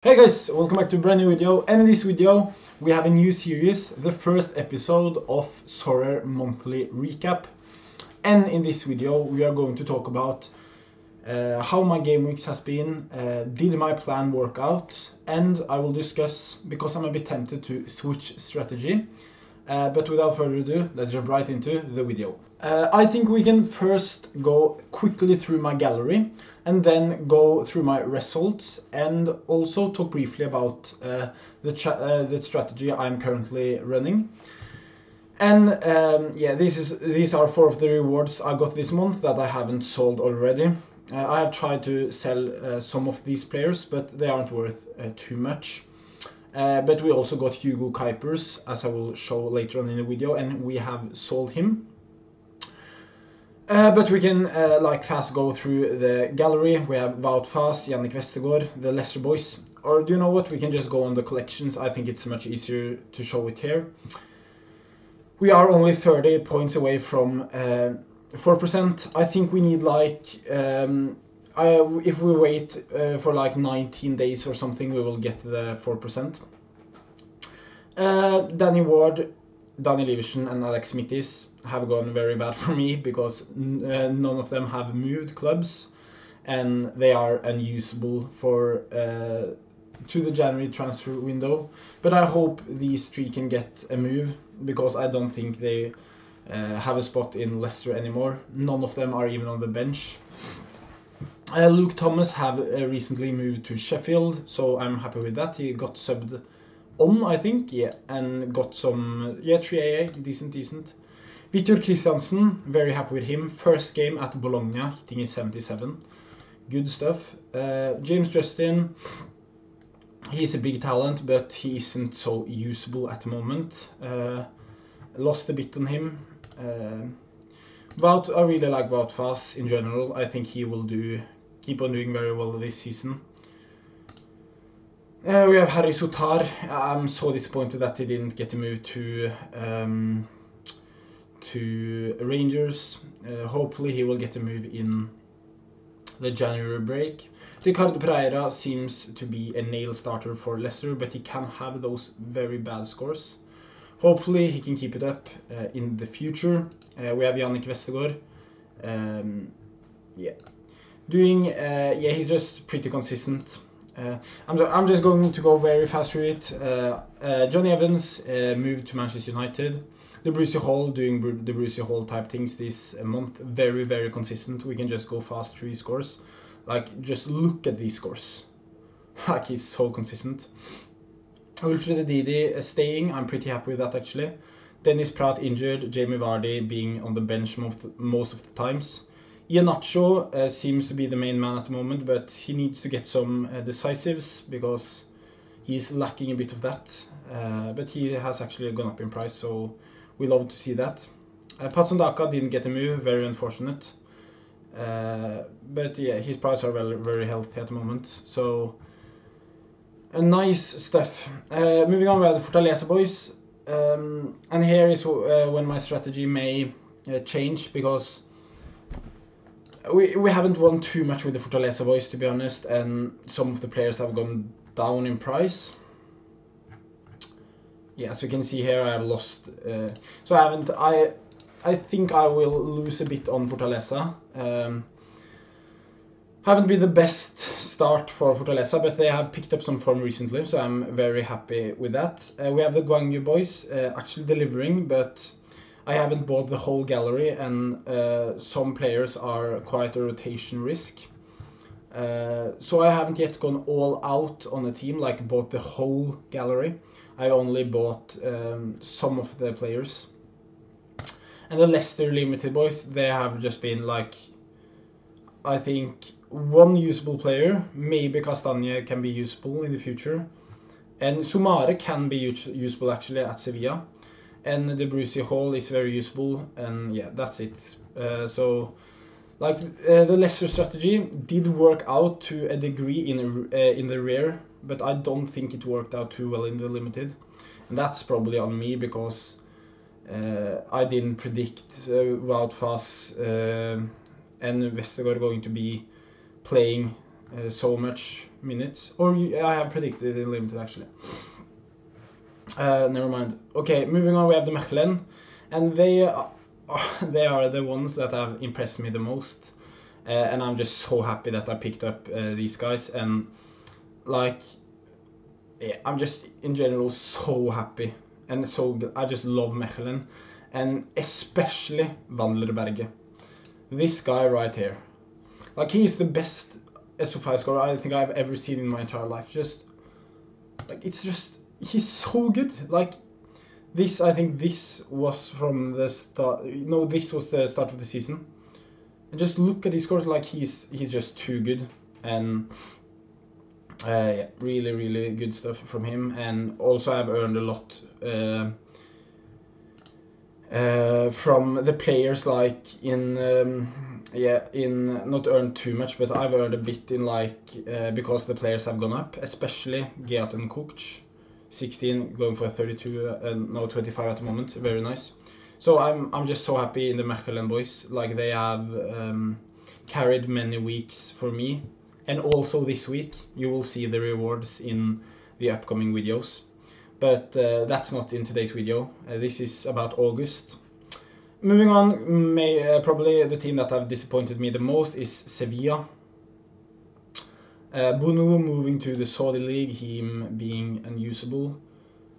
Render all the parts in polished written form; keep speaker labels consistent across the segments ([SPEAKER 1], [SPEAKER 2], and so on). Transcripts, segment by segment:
[SPEAKER 1] Hey guys, welcome back to a brand new video, and in this video we have a new series, the first episode of Sorare monthly recap. And in this video we are going to talk about how my game weeks has been, did my plan work out, and I will discuss, because I'm a bit tempted to switch strategy. But without further ado, let's jump right into the video. I think we can first go quickly through my gallery and then go through my results and also talk briefly about the strategy I'm currently running. And yeah, these are 4 of the rewards I got this month that I haven't sold already. I have tried to sell some of these players, but they aren't worth too much. But we also got Goalkeeper, as I will show later on in the video, and we have sold him. But we can fast go through the gallery. We have Wout Faes, Jannik Vestergaard, the Leicester boys. Or do you know what? We can just go on the collections. I think it's much easier to show it here. We are only 30 points away from 4%. I think we need if we wait for like 19 days or something, we will get the 4%. Danny Ward, Daniel Iversen and Alex Smithis have gone very bad for me because none of them have moved clubs and they are unusable for to the January transfer window. But I hope these 3 can get a move, because I don't think they have a spot in Leicester anymore. None of them are even on the bench. Luke Thomas have recently moved to Sheffield, so I'm happy with that. He got subbed on, I think, yeah, and got some, 3 AA, decent. Victor Christiansen, very happy with him. First game at Bologna, hitting is 77. Good stuff. James Justin, he's a big talent, but he isn't so usable at the moment. Lost a bit on him. I really like Wout Faes in general. I think he will keep on doing very well this season. We have Harry Sotar. I'm so disappointed that he didn't get to move to Rangers. Hopefully he will get a move in the January break. Ricardo Pereira seems to be a nail starter for Leicester, but he can have those very bad scores. Hopefully he can keep it up in the future. We have Jannik Vestergaard. He's just pretty consistent. I'm just going to go very fast through it. Johnny Evans moved to Manchester United. The Brucey Hall doing the Brucey Hall type things this month. Very, very consistent. We can just go fast through his scores. Just look at these scores. He's so consistent. Wilfred Ndidi staying. I'm pretty happy with that actually. Dennis Pratt injured. Jamie Vardy being on the bench most of the times. Iheanacho seems to be the main man at the moment, but he needs to get some decisives because he's lacking a bit of that. But he has actually gone up in price, so we love to see that. Patson Daka didn't get a move, very unfortunate. But yeah, his prices are very, very healthy at the moment. So nice stuff. Moving on, we have the Fortaleza boys. And here is when my strategy may change, because we haven't won too much with the Fortaleza boys, to be honest, and some of the players have gone down in price. Yeah, as you can see here, I have lost. I think I will lose a bit on Fortaleza. Haven't been the best start for Fortaleza, but they have picked up some form recently, so I'm very happy with that. We have the Guangyu boys actually delivering, but I haven't bought the whole gallery, and some players are quite a rotation risk. So I haven't yet gone all out on a team, like bought the whole gallery. I only bought some of the players. And the Leicester Limited boys, they have just been I think 1 usable player. Maybe Castagne can be usable in the future. And Sorare can be usable actually at Sevilla. And the Brucey Hall is very usable, and yeah, that's it. The Leicester strategy did work out to a degree in the rare, but I don't think it worked out too well in the limited. And that's probably on me, because I didn't predict Wout Faes and Vestergaard going to be playing so much minutes. Or I have predicted in limited actually. Never mind. Okay, moving on, we have the Mechelen, and they are the ones that have impressed me the most, and I'm just so happy that I picked up these guys, and like, yeah, I'm just in general so happy, and so I just love Mechelen, and especially Wandlerberge. This guy right here, like, he's the best SO5 scorer I think I've ever seen in my entire life. Just like, it's just, he's so good. Like, this, I think this was from the start. No, this was the start of the season. And just look at his scores. Like, he's just too good. And yeah, really, really good stuff from him. And also, I've earned a lot from the players. Like, not earned too much, but I've earned a bit in, like, because the players have gone up, especially Geat and Kuch. 16 going for 32 and now 25 at the moment. Very nice. So I'm just so happy in the Mechelen boys. Like, they have carried many weeks for me, and also this week you will see the rewards in the upcoming videos. But that's not in today's video. This is about August. Moving on, probably the team that have disappointed me the most is Sevilla. Bunu moving to the Saudi League, him being unusable.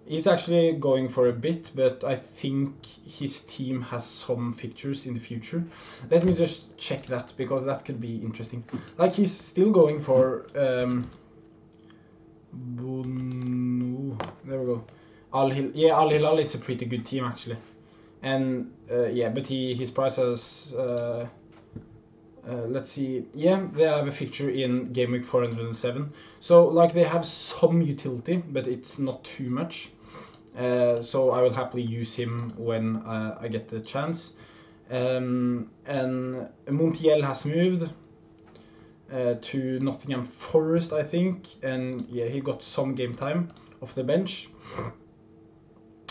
[SPEAKER 1] He's actually going for a bit, but I think his team has some fixtures in the future. Let me just check that, because that could be interesting. Like, he's still going for Bunu. There we go. Al Hilal is a pretty good team actually, and yeah, but his price has. Let's see. Yeah, they have a fixture in game week 407. So, like, they have some utility, but it's not too much. So I will happily use him when I get the chance. And Montiel has moved to Nottingham Forest, I think. And yeah, he got some game time off the bench.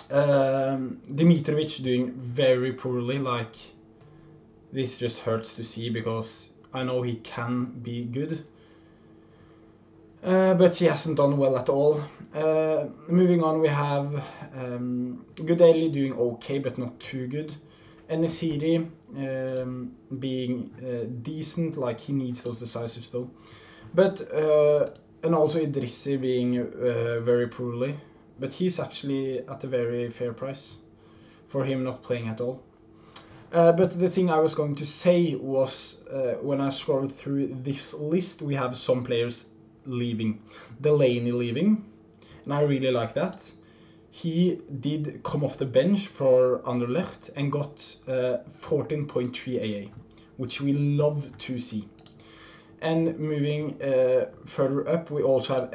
[SPEAKER 1] Dimitrovic doing very poorly, like, this just hurts to see, because I know he can be good. But he hasn't done well at all. Moving on, we have Goodali doing okay, but not too good. Enesiri being decent, like, he needs those decisives though. But, and also Idrissi being very poorly. But he's actually at a very fair price for him not playing at all. But the thing I was going to say was, when I scrolled through this list, we have some players leaving. Delaney leaving, and I really like that. He did come off the bench for Anderlecht and got 14.3 AA, which we love to see. And moving further up, we also have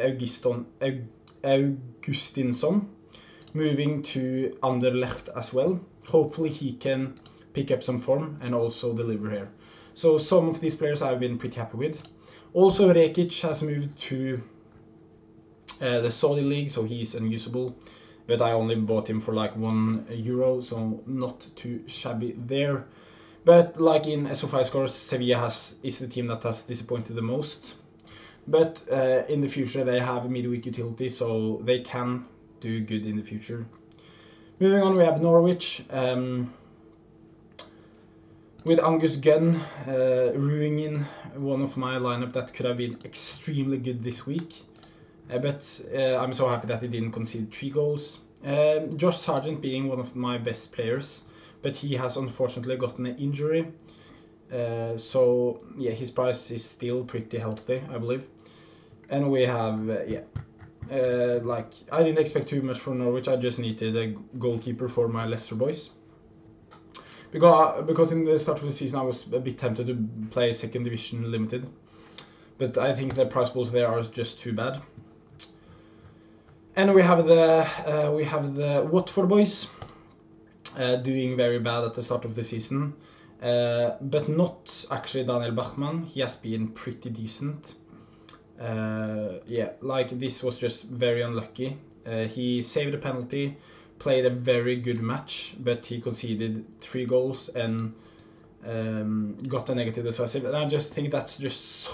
[SPEAKER 1] Augustinsson moving to Anderlecht as well. Hopefully he can pick up some form and also deliver here. So some of these players I've been pretty happy with. Also, Rekic has moved to the Saudi League, so he's unusable. But I only bought him for like €1, so not too shabby there. But like in SO5 scores, Sevilla is the team that has disappointed the most. But in the future they have midweek utility, so they can do good in the future. Moving on, we have Norwich. With Angus Gunn ruining one of my lineup that could have been extremely good this week. But I'm so happy that he didn't concede 3 goals. Josh Sargent being one of my best players, but he has unfortunately gotten an injury. So yeah, his price is still pretty healthy, I believe. And we have, like, I didn't expect too much from Norwich. I just needed a goalkeeper for my Leicester boys. Because in the start of the season I was a bit tempted to play second division limited, but I think the price pools there are just too bad. And we have the Watford boys doing very bad at the start of the season, but not actually Daniel Bachmann. He has been pretty decent. Yeah, like, this was just very unlucky. He saved a penalty, played a very good match, but he conceded 3 goals and got a negative decisive. And I just think that's just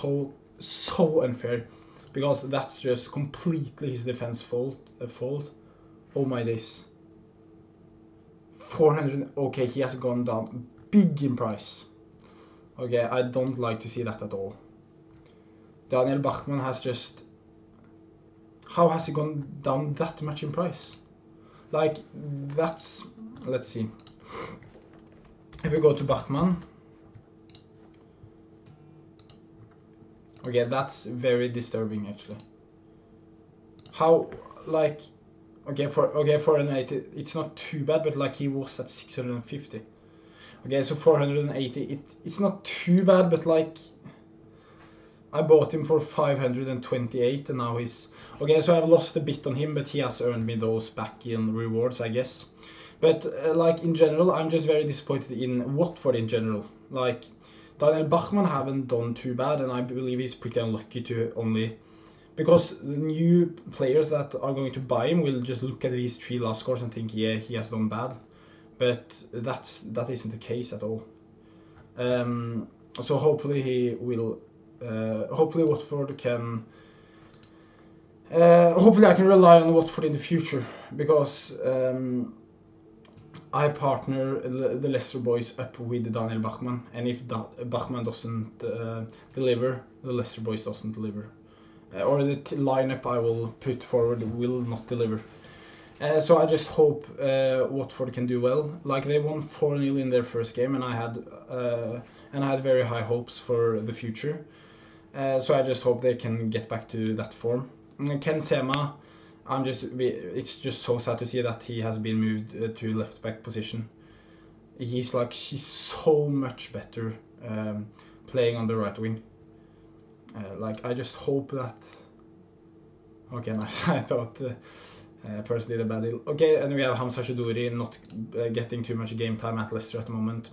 [SPEAKER 1] so unfair, because that's just completely his defense fault. Oh my days. 400. Okay, he has gone down big in price. Okay, I don't like to see that at all. Daniel Bachmann has just... How has he gone down that much in price? Like, that's... Let's see. If we go to Bachmann... Okay, that's very disturbing, actually. How, like... Okay, for an 80, it's not too bad, but like he was at 650. Okay, so 480, it's not too bad, but like... I bought him for 528 and now he's... Okay, so I've lost a bit on him, but he has earned me those back in rewards, I guess. But like in general, I'm just very disappointed in Watford in general. Like, Daniel Bachmann haven't done too bad, and I believe he's pretty unlucky to only... Because the new players that are going to buy him will just look at these 3 last scores and think, yeah, he has done bad. But that isn't the case at all. So hopefully he will... hopefully Watford can... hopefully I can rely on Watford in the future, because I partner the Leicester boys up with Daniel Bachmann, and if Bachmann doesn't deliver, the Leicester boys doesn't deliver. Or the lineup I will put forward will not deliver. So I just hope Watford can do well. Like, they won 4-0 in their first game, and I had very high hopes for the future. So I just hope they can get back to that form. Ken Sema, it's just so sad to see that he has been moved to left back position. He's so much better playing on the right wing. Like, I just hope that... Okay, nice. I thought Percy did a bad deal. Okay, and we have Hamza Choudhury not getting too much game time at Leicester at the moment.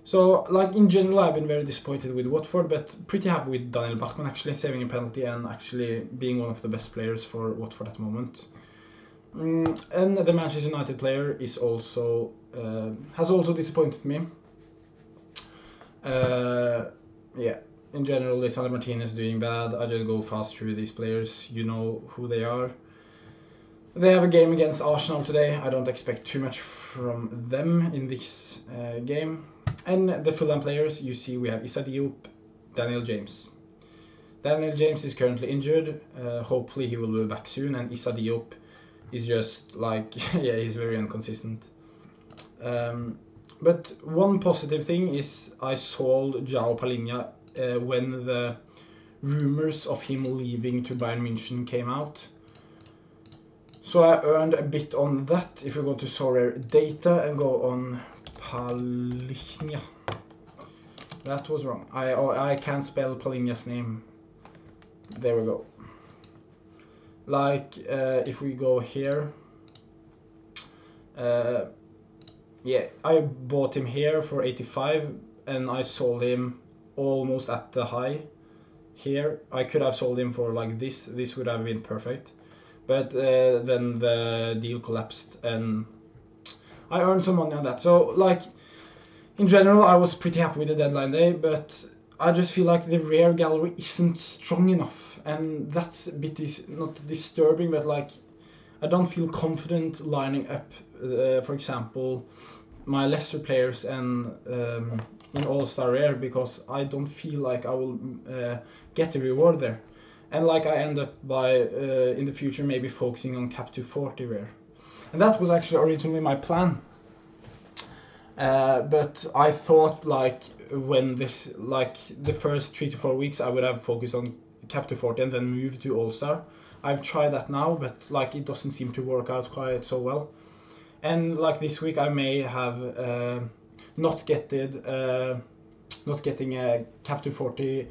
[SPEAKER 1] So, like, in general, I've been very disappointed with Watford, but pretty happy with Daniel Bachmann actually saving a penalty and actually being one of the best players for Watford at the moment. And the Manchester United player is also has also disappointed me. Yeah, in general, Lisandro Martinez doing bad. I just go fast through these players. You know who they are. They have a game against Arsenal today. I don't expect too much from them in this game. And the FullTime players, you see we have Issa Diop, Daniel James. Daniel James is currently injured. Hopefully he will be back soon. And Issa Diop is just like, yeah, he's very inconsistent. But one positive thing is I sold João Palhinha when the rumors of him leaving to Bayern München came out. So I earned a bit on that. If we go to Sorare data and go on Palhinha. That was wrong. I can't spell Palhinha's name. There we go. Like, if we go here. Yeah, I bought him here for 85 and I sold him almost at the high here. I could have sold him for like this. This would have been perfect. But then the deal collapsed and I earned some money on that. So, like, in general, I was pretty happy with the deadline day, but I just feel like the rare gallery isn't strong enough. And that's a bit not disturbing, but like, I don't feel confident lining up, for example, my Leicester players and in All-Star Rare, because I don't feel like I will get a reward there. And like, I end up by, in the future, maybe focusing on cap to 40 rare. And that was actually originally my plan. But I thought, like, when this, like, the first 3 to 4 weeks, I would have focused on cap to 40 and then move to All-Star. I've tried that now, but like, it doesn't seem to work out quite so well. And like this week, I may have not getting a cap to 40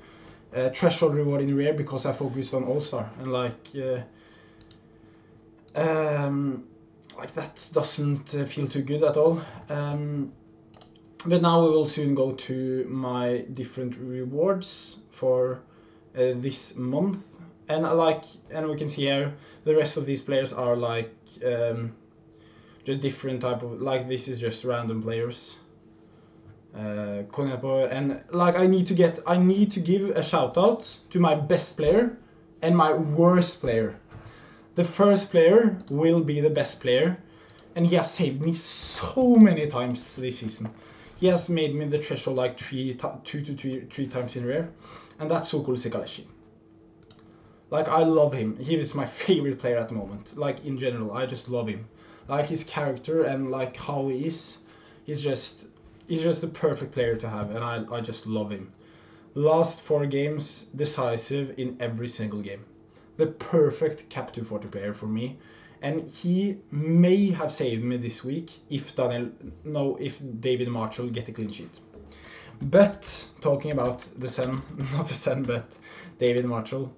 [SPEAKER 1] threshold reward in rare because I focused on All-Star, and like that doesn't feel too good at all. But now we will soon go to my different rewards for this month, and we can see here the rest of these players are like just different type of, like, this is just random players. And like I need to give a shout out to my best player and my worst player. The first player will be the best player, and he has saved me so many times this season. He has made me the threshold like three times in rare, and that's Sokol Sekaleshi. Like I love him. He is my favorite player at the moment. Like in general, I just love him. Like his character and like how he is. He's just the perfect player to have, and I just love him. Last 4 games, decisive in every single game. The perfect Cap 240 player for me. And he may have saved me this week if David Marshall get a clean sheet. But talking about the Sun, not the Sun, but David Marshall,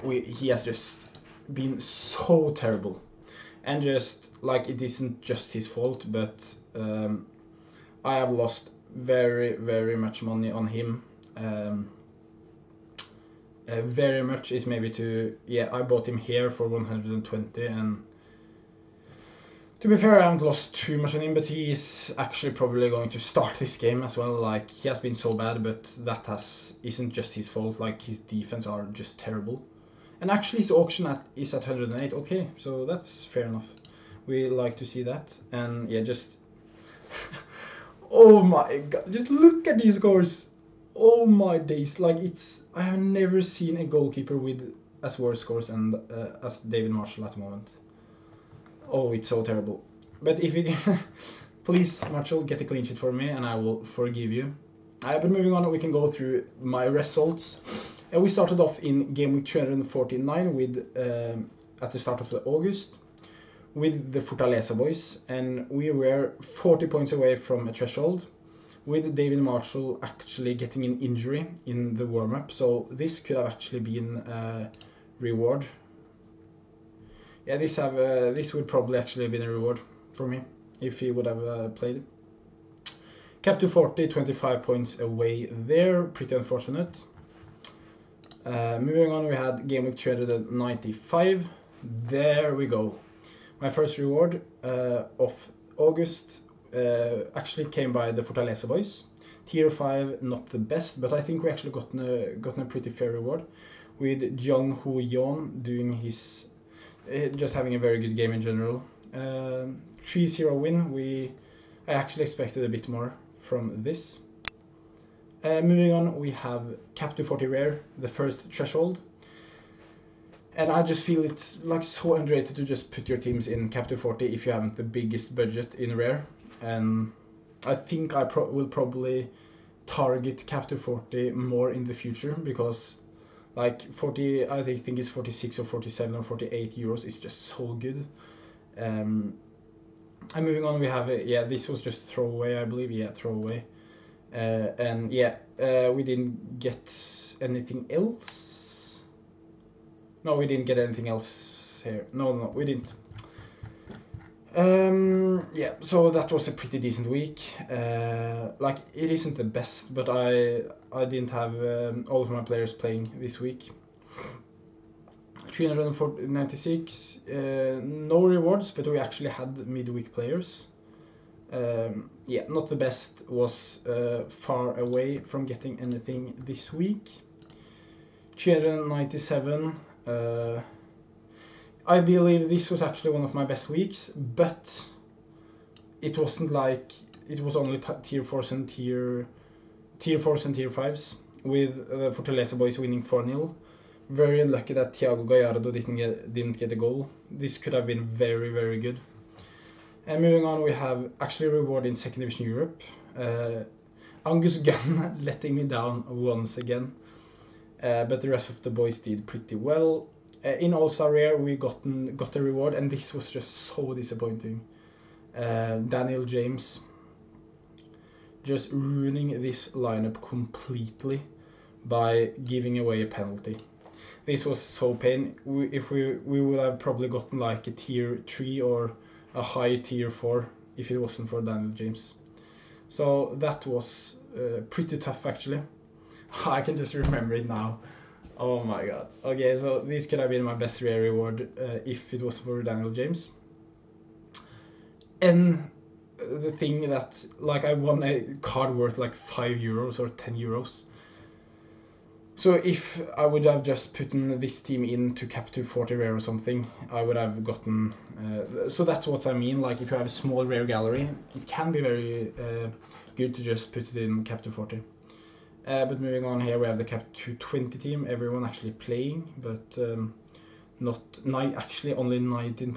[SPEAKER 1] he has just been so terrible, and just like it isn't just his fault, but I have lost very much money on him. Very much is maybe I bought him here for 120, and to be fair I haven't lost too much on him, but he is actually probably going to start this game as well. Like he has been so bad, but that isn't just his fault. Like his defense are just terrible, and actually his auction is at 108. Okay, so that's fair enough. We like to see that. And yeah, just oh my god, just look at these scores. Oh my days, like I have never seen a goalkeeper with as worse scores and as David Marshall at the moment. Oh, it's so terrible. But if you can, please, Marshall, get a clean sheet for me and I will forgive you. But moving on, we can go through my results. We started off in game week 249 with at the start of August with the Fortaleza boys, and we were 40 points away from a threshold, with David Marshall actually getting an injury in the warm-up. So this could have actually been a reward. Yeah, this would probably actually have been a reward for me if he would have played. Cap 240, 25 points away there, pretty unfortunate. Moving on, we had game week 295. There we go. My first reward of August actually came by the Fortaleza boys. Tier 5, not the best, but I think we actually gotten a pretty fair reward, with Jung Ho Yeon doing his just having a very good game in general. 3-0 win. I actually expected a bit more from this. Moving on, we have Cap 240 Rare, the first threshold. And I just feel it's like so underrated to just put your teams in Cap 240 if you haven't the biggest budget in Rare. And I think I will probably target Cap 240 more in the future, because like 40, I think it's 46 or 47 or 48 euros is just so good. And moving on, we have this was just throwaway, I believe. Yeah, throwaway. And yeah, we didn't get anything else. No, we didn't get anything else here. No, we didn't. Yeah, so that was a pretty decent week. Like it isn't the best, but I didn't have all of my players playing this week. 396, no rewards, but we actually had midweek players. Yeah, not the best, was far away from getting anything this week. 397, I believe this was actually one of my best weeks, but it wasn't like, it was only tier 4s and tier 5s, with the Fortaleza boys winning 4-0. Very unlucky that Thiago Gallardo didn't get a goal. This could have been very good. And moving on, we have actually reward in 2nd Division Europe. Angus Gunn letting me down once again. But the rest of the boys did pretty well. In All-Star Rare, we got a reward, and this was just so disappointing. Daniel James just ruining this lineup completely by giving away a penalty. This was so pain. If we would have probably gotten like a tier 3 or a high tier 4 if it wasn't for Daniel James. So that was pretty tough actually. I can just remember it now. Oh my god. Okay, so this could have been my best rare reward if it was for Daniel James. And the thing that, like, I won a card worth like €5 or €10. So if I would have just put this team into cap to 40 rare or something, I would have gotten... so that's what I mean, like if you have a small rare gallery, it can be very good to just put it in cap to 40. But moving on here, we have the cap to 20 team, everyone actually playing, but actually only 19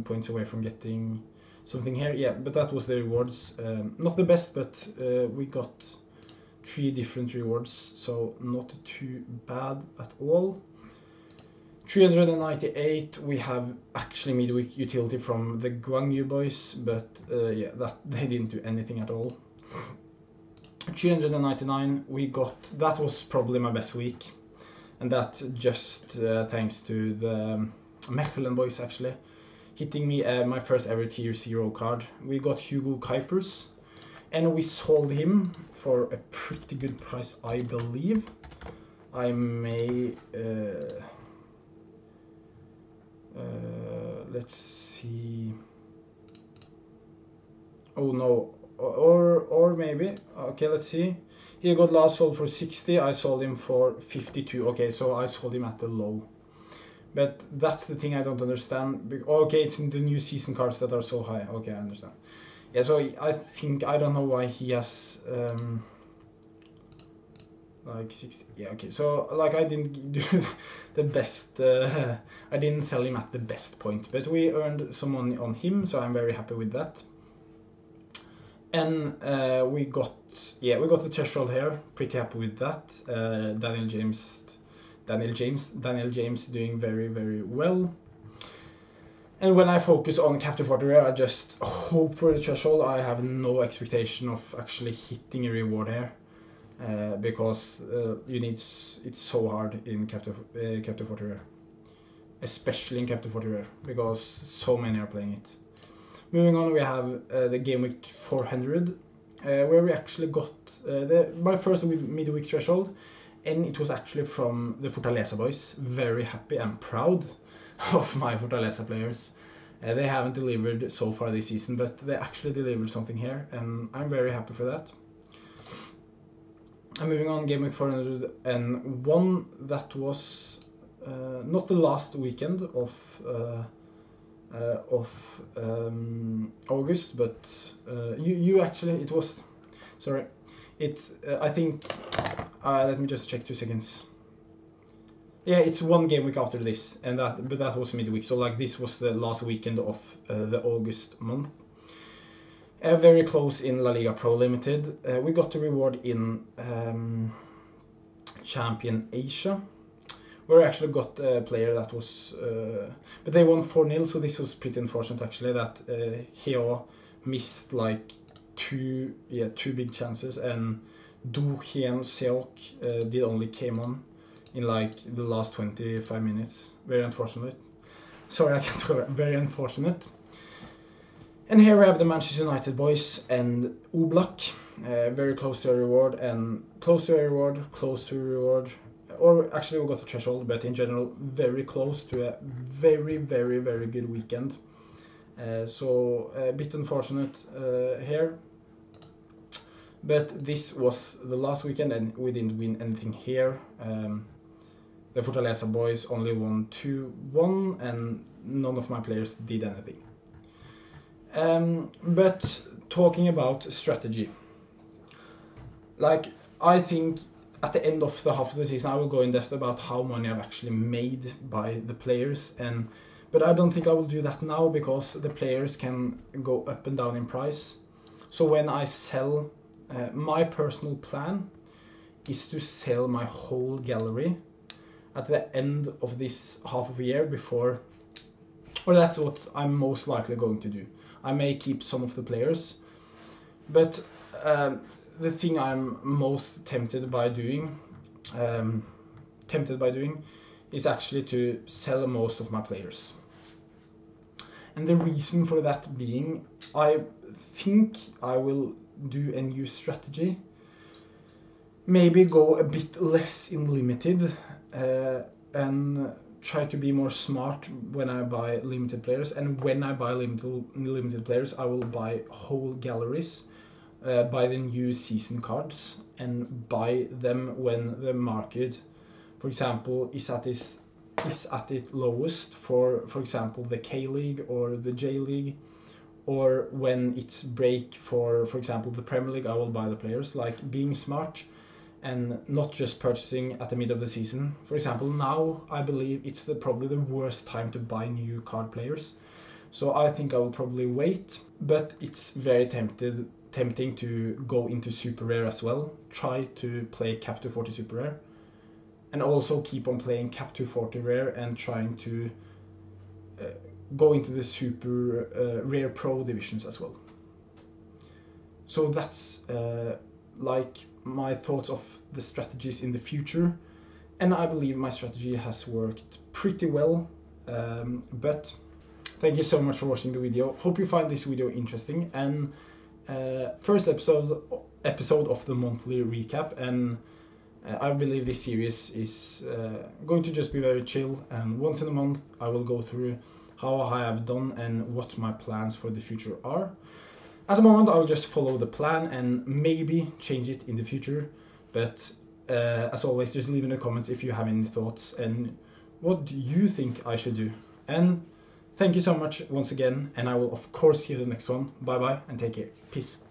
[SPEAKER 1] points away from getting something here. Yeah, but that was the rewards. Not the best, but we got 3 different rewards, so not too bad at all. 398, we have actually midweek utility from the Guangyu boys, but yeah, they didn't do anything at all. 399, we got, that was probably my best week, and that just thanks to the Mechelen boys actually hitting me my first ever tier 0 card. We got Hugo Kuipers, and we sold him for a pretty good price, I believe. I may... let's see... Oh no, or maybe... Okay, let's see. He got last sold for 60, I sold him for 52. Okay, so I sold him at the low. But that's the thing I don't understand. Okay, it's in the new season cards that are so high. Okay, I understand. Yeah, so I don't know why he has like 60. Yeah, okay, so like I didn't do the best, I didn't sell him at the best point, but we earned some money on him, so I'm very happy with that. And we got the threshold here, pretty happy with that. Daniel James doing very, very well. And when I focus on cap to 40 rare, I just hope for the threshold. I have no expectation of actually hitting a reward here, because it's so hard in cap to 40 rare, especially in cap to 40 rare, because so many are playing it. Moving on, we have the game week 400, where we actually got my first midweek threshold, and it was actually from the Fortaleza boys. Very happy and proud of my Fortaleza players. They haven't delivered so far this season, but they actually delivered something here, and I'm very happy for that. And moving on, game week 401, that was not the last weekend of August, but you actually, it was, sorry, it I think, let me just check 2 seconds. Yeah, it's one game week after this, and but that was midweek, so like this was the last weekend of the August month. Very close in La Liga Pro Limited. We got the reward in Champion Asia, where I actually got a player that was, but they won 4-0, so this was pretty unfortunate actually, that Heo missed like two big chances, and Do Hien Seok did only came on in like the last 25 minutes. Very unfortunate. Sorry, I can't talk about it. Very unfortunate. And here we have the Manchester United boys and Oblak. Very close to a reward, and close to a reward, close to a reward. Or actually we got the threshold, but in general very close to a very, very, very good weekend. So a bit unfortunate here. But this was the last weekend, and we didn't win anything here. The Fortaleza boys only won 2-1, and none of my players did anything. But talking about strategy, like I think at the end of the half of the season I will go in depth about how money I've actually made by the players, but I don't think I will do that now, because the players can go up and down in price. So when I sell, my personal plan is to sell my whole gallery at the end of this half of a year before, or that's what I'm most likely going to do. I may keep some of the players, but the thing I'm most tempted by doing is actually to sell most of my players. And the reason for that being, I think I will do a new strategy. Maybe go a bit less in limited, and try to be more smart when I buy limited players, and when I buy limited players, I will buy whole galleries, buy the new season cards, and buy them when the market, for example, is at its lowest for example, the K League or the J League, or when it's break for example, the Premier League. I will buy the players, like being smart and not just purchasing at the mid of the season. For example, now I believe it's probably the worst time to buy new card players. So I think I will probably wait, but it's very tempting to go into super rare as well. Try to play cap 240 super rare, and also keep on playing cap 240 rare and trying to go into the super rare pro divisions as well. So that's like my thoughts of the strategies in the future, and I believe my strategy has worked pretty well. But thank you so much for watching the video. Hope you find this video interesting, and first episode of the monthly recap, and I believe this series is going to just be very chill, and once in a month I will go through how I have done and what my plans for the future are. At the moment I will just follow the plan and maybe change it in the future, but as always, just leave in the comments if you have any thoughts and what do you think I should do. And thank you so much once again, and I will of course see you in the next one. Bye bye and take care. Peace.